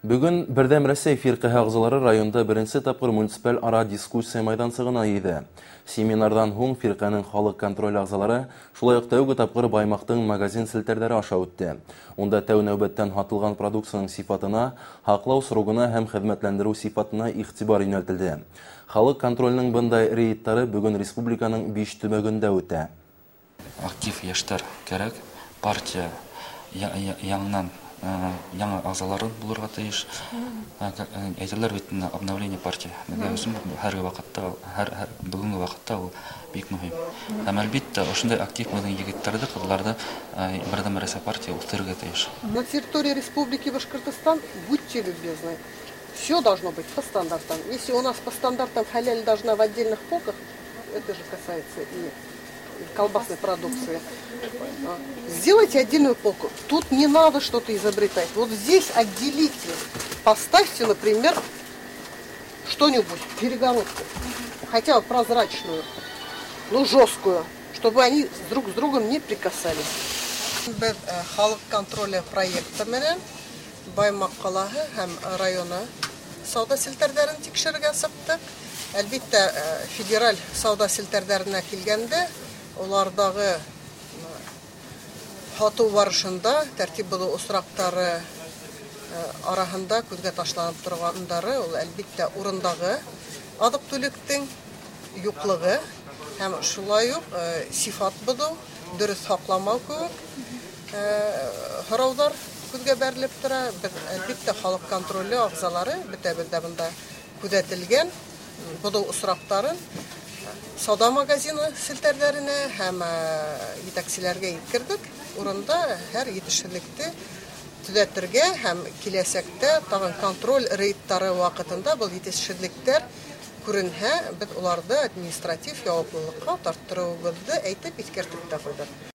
Бүген Бердәм Рәсәй фиркаһы ағзалары районда беренче тапкыр муниципаль ара дискуссия майдансыгына йыйды. Семинардан һуң фирканың халык контроль ағзалары шулай ук тәүге тапкыр Баймактың магазин селтәрдәре аша үтте. Унда тәү нәүбәттән һатылган продукцияның сифатына, хаклау срогына һәм хезмәтләндерү сифатына игътибар юнәлтелде. Халык контрольнең бындай рейдтары бүген республиканың 5 төбәгендә үтә. Актив яшьтәр кирәк, партия яңнан яңа ағзаларын булырга тиеш. Әйтәләр бит обновление партии. Һәр вакытта, бүгенге вакытта ул бик мөһим. Һәм әлбәттә, ошондай актив булган егетләрдә, кызларда Бердәм Рәсәй партия үстерергә тиеш. На территории Республики Башкортостан, будьте любезны, все должно быть по стандартам. Если у нас по стандартам халяль должна в отдельных полках, это же касается и колбасной продукции. Сделайте отдельную полку. Тут не надо что-то изобретать. Вот здесь отделите. Поставьте, например, что-нибудь, перегородку. Хотя бы прозрачную, но жесткую, чтобы они друг с другом не прикасались. Халык контроля проекта менен Баймак калаһы һәм районы сауда селтәрдәрен тикшерергә сыктык. Әлбәттә, федераль сауда селтәрдәренә килгәндә, улардагы хату барышында тәртип булу осрактары арасында күзгә ташланып торгандары, ул әлбәттә урындагы азык-түлектең юклыгы һәм шулай ук сифат булу, дөрес сакламау кебек һораудар күзгә бәрелеп тора. Әлбәттә, халык контроле ағзалары бөтәбездә монда күзәтелгән булу осрактарын сауда магазины селтәрдәренә һәм җитәкчеләргә иткердек. Урында һәр җитешлекте төзәтергә һәм киләсәктә тагын контроль рейдтары вакытында бу җитешлекләр күренһә, без уларда административ җаваплылыкка тарттырабызды әйтеп искәртеп тә куйдык.